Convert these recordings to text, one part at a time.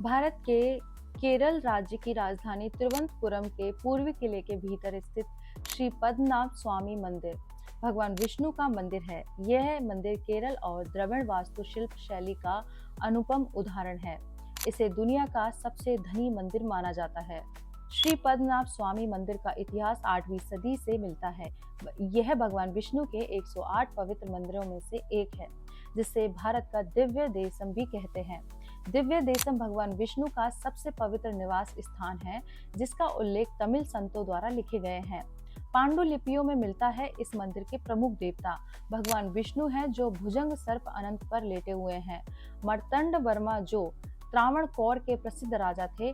भारत के केरल राज्य की राजधानी तिरुवनंतपुरम के पूर्वी किले के भीतर स्थित श्री पद्मनाभ स्वामी मंदिर भगवान विष्णु का मंदिर है। यह मंदिर केरल और द्रविड़ वास्तुशिल्प शैली का अनुपम उदाहरण है। इसे दुनिया का सबसे धनी मंदिर माना जाता है। श्री पद्मनाभ स्वामी मंदिर का इतिहास 8वीं सदी से मिलता है। यह भगवान विष्णु के 108 पवित्र मंदिरों में से एक है, जिसे भारत का दिव्य देशम भी कहते हैं। दिव्य देशम भगवान विष्णु का सबसे पवित्र निवास स्थान है, जिसका उल्लेख तमिल संतों द्वारा लिखे गए हैं। पांडुलिपियों में मिलता है। इस मंदिर के प्रमुख देवता भगवान विष्णु हैं, जो भुजंग सर्प अनंत पर लेटे हुए हैं। मार्तंड वर्मा, जो त्रावणकोर के प्रसिद्ध राजा थे,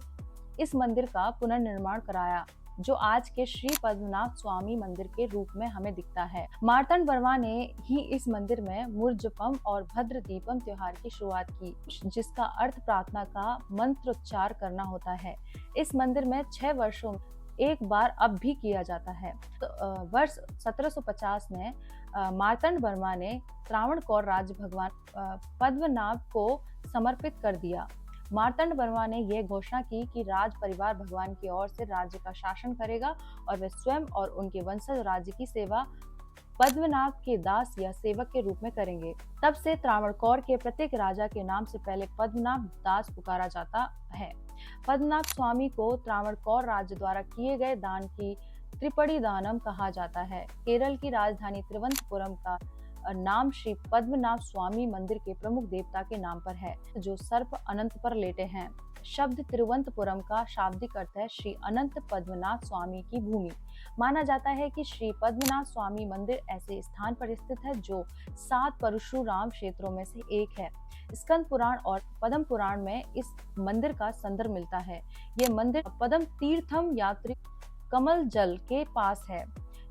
इस मंदिर का पुनर्निर्माण कराया, जो आज के श्री पद्मनाभ स्वामी मंदिर के रूप में हमें दिखता है। मार्तंड वर्मा ने ही इस मंदिर में मूर्जपम और भद्र दीपम त्योहार की शुरुआत की, जिसका अर्थ प्रार्थना का मंत्रोच्चार करना होता है। इस मंदिर में 6 वर्षों में एक बार अब भी किया जाता है। तो वर्ष 1750 में मार्तंड वर्मा ने त्रावणकोर राज्य भगवान पद्मनाभ को समर्पित कर दिया। मार्तंड वर्मा ने यह घोषणा की कि राज परिवार भगवान की ओर से राज्य का शासन करेगा और वे स्वयं और उनके वंशज राज्य की सेवा पद्मनाभ के दास या सेवक के रूप में करेंगे। तब से त्रावणकोर के प्रत्येक राजा के नाम से पहले पद्मनाभ दास पुकारा जाता है। पद्मनाभ स्वामी को त्रावणकोर राज्य द्वारा किए गए दान की त्रिपड़ी दानम कहा जाता है। केरल की राजधानी तिरुवनंतपुरम का नाम श्री पद्मनाभ स्वामी मंदिर के प्रमुख देवता के नाम पर है, जो सर्प अनंत पर लेटे हैं। शब्द तिरुवनंतपुरम का शाब्दिक अर्थ है श्री अनंत पद्मनाभ स्वामी की भूमि। माना जाता है कि श्री पद्मनाभ स्वामी मंदिर ऐसे स्थान पर स्थित है जो 7 परशुराम क्षेत्रों में से एक है। स्कंद पुराण और पद्म पुराण में इस मंदिर का संदर्भ मिलता है। यह मंदिर पद्म तीर्थम यात्री कमल जल के पास है।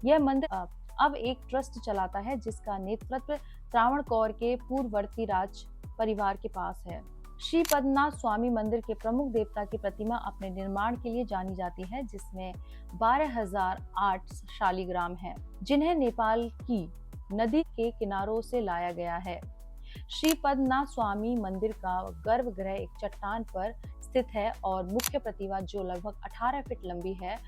यह मंदिर अब एक ट्रस्ट चलाता है, जिसका नेतृत्व त्रावणकोर के पूर्ववर्ती राज परिवार के पास है। श्री पद्मनाभ स्वामी मंदिर के प्रमुख देवता की प्रतिमा अपने निर्माण के लिए जानी जाती है, जिसमें 12,008 शालिग्राम हैं, जिन्हें नेपाल की नदी के किनारों से लाया गया है। श्री पद्मनाभ स्वामी मंदिर का गर्भगृह एक चट्टान पर स्थित है और मुख्य प्रतिमा, जो लगभग 18 फीट लंबी है,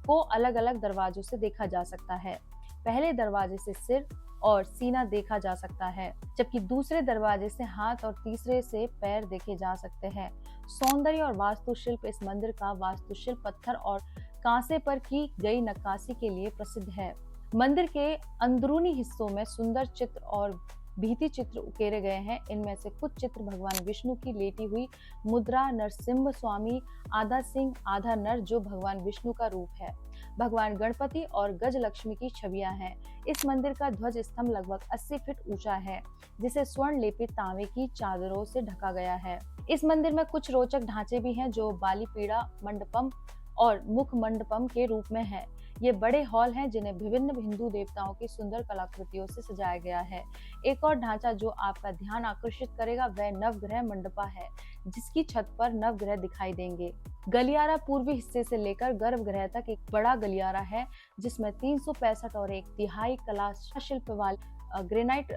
को अलग अलग दरवाजों से देखा जा सकता है। पहले दरवाजे से सिर और सीना देखा जा सकता है, जबकि दूसरे दरवाजे से हाथ और तीसरे से पैर देखे जा सकते हैं। सौंदर्य और वास्तुशिल्प इस मंदिर का वास्तुशिल्प पत्थर और कांसे पर की गई नक्काशी के लिए प्रसिद्ध है। मंदिर के अंदरूनी हिस्सों में सुंदर चित्र और भित्ति चित्र उकेरे गए हैं। इनमें से कुछ चित्र भगवान विष्णु की लेटी हुई मुद्रा, नरसिंह स्वामी आधा सिंह आधा नर, जो भगवान विष्णु का रूप है, भगवान गणपति और गजलक्ष्मी की छवियां हैं। इस मंदिर का ध्वज स्तंभ लगभग 80 फीट ऊंचा है, जिसे स्वर्ण लेपित तांबे की चादरों से ढका गया है। इस मंदिर में कुछ रोचक ढांचे भी हैं, जो बालीपीड़ा मंडपम और मुख मंडपम के रूप में है। ये बड़े हॉल हैं, जिन्हें विभिन्न हिंदू देवताओं की सुंदर कलाकृतियों से सजाया गया है। एक और ढांचा जो आपका ध्यान आकर्षित करेगा वह नवग्रह मंडपा है, जिसकी छत पर नवग्रह दिखाई देंगे। गलियारा पूर्वी हिस्से से लेकर गर्भगृह तक एक बड़ा गलियारा है, जिसमें 365 और 1/3 कला शिल्प वाले ग्रेनाइट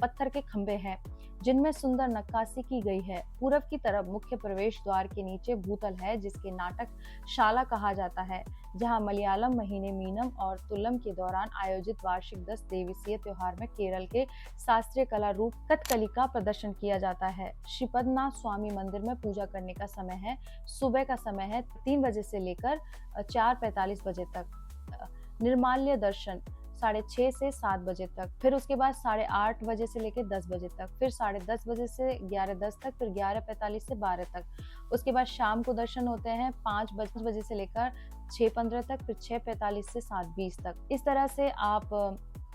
पत्थर के खंभे हैं, जिनमें सुंदर नक्काशी की गई है। पूरब की तरफ मुख्य प्रवेश द्वार के नीचे भूतल है, जिसके नाटक शाला कहा जाता है, जहां मलयालम महीने मीनम और तुलम के दौरान आयोजित वार्षिक 10 दिवसीय त्योहार में केरल के शास्त्रीय कला रूप कथकली का प्रदर्शन किया जाता है। श्री पद्मनाभ स्वामी मंदिर में पूजा करने का समय है, सुबह का समय है 3 बजे से लेकर 4:45 बजे तक। निर्माल्य दर्शन 6:30 से 7 बजे तक, फिर उसके बाद 8:30 बजे से लेकर 10 बजे तक, फिर 10:30 बजे से 11:10 तक, फिर 11:45 से 12 तक। उसके बाद शाम को दर्शन होते हैं 5 बजे से लेकर 6:15 तक, फिर 6:45 से 7:20 तक। इस तरह से आप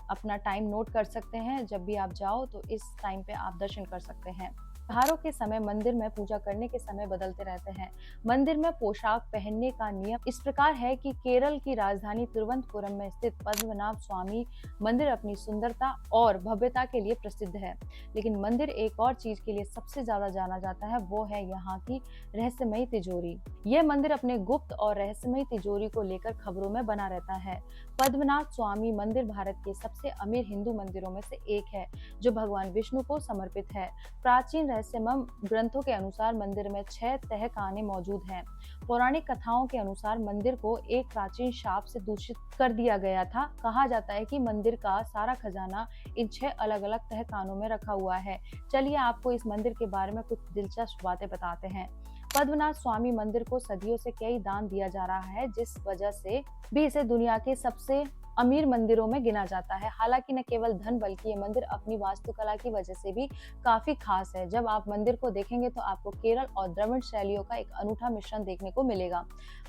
अपना टाइम नोट कर सकते हैं। जब भी आप जाओ तो इस टाइम पे आप दर्शन कर सकते हैं। त्योहारों के समय मंदिर में पूजा करने के समय बदलते रहते हैं। मंदिर में पोशाक पहनने का नियम इस प्रकार है कि केरल की राजधानी तिरुवनंतपुरम में स्थित पद्मनाभ स्वामी मंदिर अपनी सुंदरता और भव्यता के लिए प्रसिद्ध है, लेकिन मंदिर एक और चीज के लिए सबसे ज्यादा जाना जाता है, वो है यहाँ की रहस्यमयी तिजोरी। यह मंदिर अपने गुप्त और रहस्यमयी तिजोरी को लेकर खबरों में बना रहता है। पद्मनाभ स्वामी मंदिर भारत के सबसे अमीर हिंदू मंदिरों में से एक है, जो भगवान विष्णु को समर्पित है। प्राचीन रहस्यमय ग्रंथों के अनुसार मंदिर में 6 तहखाने मौजूद हैं। पौराणिक कथाओं के अनुसार मंदिर को एक प्राचीन शाप से दूषित कर दिया गया था। कहा जाता है कि मंदिर का सारा खजाना इन 6 अलग-अलग तहखानों में रखा हुआ है। चलिए आपको इस मंदिर के बारे में कुछ दिलचस्प बातें बताते हैं। पद्मनाभ स्वामी मंदिर को सदियों से कई दान दिया जा रहा है, जिस वजह से भी इसे दुनिया के सबसे अमीर मंदिरों में गिना जाता है। हालांकि न केवल धन बल्कि ये मंदिर अपनी वास्तुकला की वजह से भी काफी खास है। जब आप मंदिर को देखेंगे तो आपको केरल और द्रविड़ शैलियों का एक अनूठा मिश्रण देखने को मिलेगा।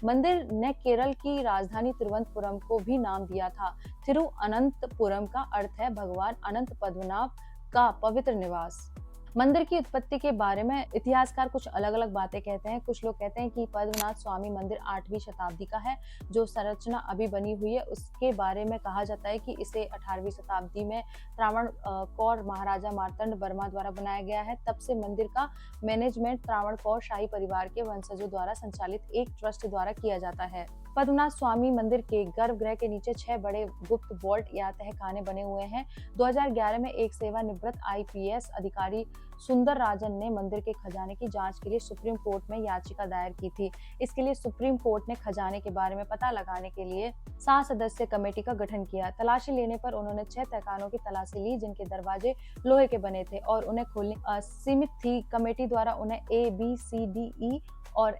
मंदिर ने केरल की राजधानी तिरुवनंतपुरम को भी नाम दिया था। तिरुअनंतपुरम का अर्थ है भगवान अनंत पद्मनाभ का पवित्र निवास। मंदिर की उत्पत्ति के बारे में इतिहासकार कुछ अलग अलग बातें कहते हैं। कुछ लोग कहते हैं कि पद्मनाभ स्वामी मंदिर 8वीं शताब्दी का है। जो संरचना अभी बनी हुई है उसके बारे में कहा जाता है कि इसे 18वीं शताब्दी में त्रावणकोर महाराजा मार्तंड वर्मा द्वारा बनाया गया है। तब से मंदिर का मैनेजमेंट त्रावणकोर शाही परिवार के वंशजों द्वारा संचालित एक ट्रस्ट द्वारा किया जाता है। पद्मनाभ स्वामी मंदिर के गर्भगृह के नीचे 6 बड़े गुप्त वॉल्ट या तहखाने बने हुए हैं। 2011 में एक सेवानिवृत्त IPS अधिकारी सुंदर राजन ने मंदिर के खजाने की जांच के लिए सुप्रीम कोर्ट में याचिका दायर की थी। इसके लिए सुप्रीम कोर्ट ने खजाने के बारे में पता लगाने के लिए 7 सदस्यीय कमेटी का गठन किया। तलाशी लेने पर उन्होंने 6 तहखानों की तलाशी ली जिनके दरवाजे लोहे के बने थे और उन्हें खोलने सीमित थी। कमेटी द्वारा उन्हें A, B, C, D, E और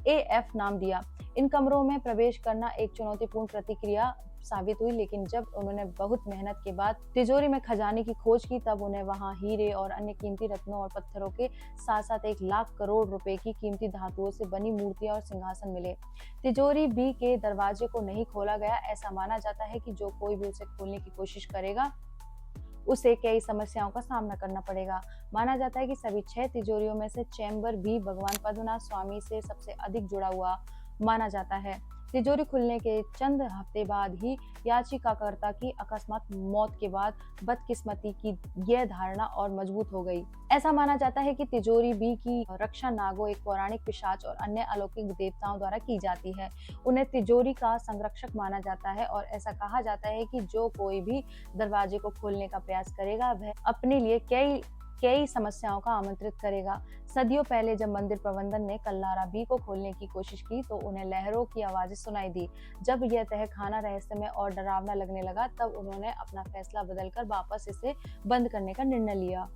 AF नाम दिया। इन कमरों में प्रवेश करना एक चुनौतीपूर्ण प्रतिक्रिया साबित हुई, लेकिन जब उन्होंने बहुत मेहनत के बाद तिजोरी में खजाने की खोज की तब उन्हें वहां हीरे और अन्य कीमती रत्नों और पत्थरों के साथ साथ 1 लाख करोड़ रुपए की कीमती धातुओं से बनी मूर्तियां और सिंहासन मिले। तिजोरी B के दरवाजे को नहीं खोला गया। ऐसा माना जाता है कि जो कोई भी उसे खोलने की कोशिश करेगा उसे कई समस्याओं का सामना करना पड़ेगा। माना जाता है कि सभी 6 तिजोरियों में से चैम्बर भी भगवान पद्मनाभ स्वामी से सबसे अधिक जुड़ा हुआ माना जाता है। तिजोरी खुलने के चंद हफ्ते बाद ही याचिकाकर्ता की अकस्मात मौत के बाद बदकिस्मती की यह धारणा और मजबूत हो गई। ऐसा माना जाता है कि तिजोरी B की रक्षा नागो, एक पौराणिक पिशाच और अन्य अलौकिक देवताओं द्वारा की जाती है। उन्हें तिजोरी का संरक्षक माना जाता है और ऐसा कहा जाता है कि जो कोई भी दरवाजे को खोलने का प्रयास करेगा वह अपने लिए कई समस्याओं का आमंत्रित करेगा। सदियों पहले जब मंदिर प्रबंधन ने कल्लारा B को खोलने की कोशिश की तो उन्हें लहरों की आवाजें सुनाई दी। जब यह तहखाना रहस्यमय और डरावना लगने लगा तब उन्होंने अपना फैसला बदलकर वापस इसे बंद करने का निर्णय लिया।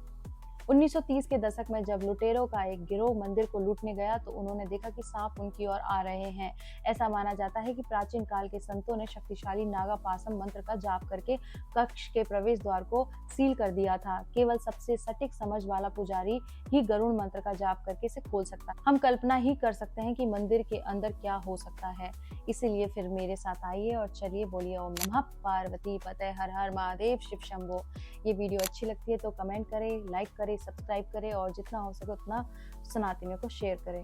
1930 के दशक में जब लुटेरों का एक गिरोह मंदिर को लूटने गया तो उन्होंने देखा कि सांप उनकी ओर आ रहे हैं। ऐसा माना जाता है कि प्राचीन काल के संतों ने शक्तिशाली नागापासम मंत्र का जाप करके कक्ष के प्रवेश द्वार को सील कर दिया था। केवल सबसे सटीक समझ वाला पुजारी ही गरुड़ मंत्र का जाप करके इसे खोल सकता है। हम कल्पना ही कर सकते हैं कि मंदिर के अंदर क्या हो सकता है। इसीलिए फिर मेरे साथ आइए और चलिए बोलिए ओम नमः पार्वती पते हर हर महादेव शिव शंभो। ये वीडियो अच्छी लगती है तो कमेंट करें, लाइक करें, सब्सक्राइब करें और जितना हो सके उतना सनातनियों को शेयर करें।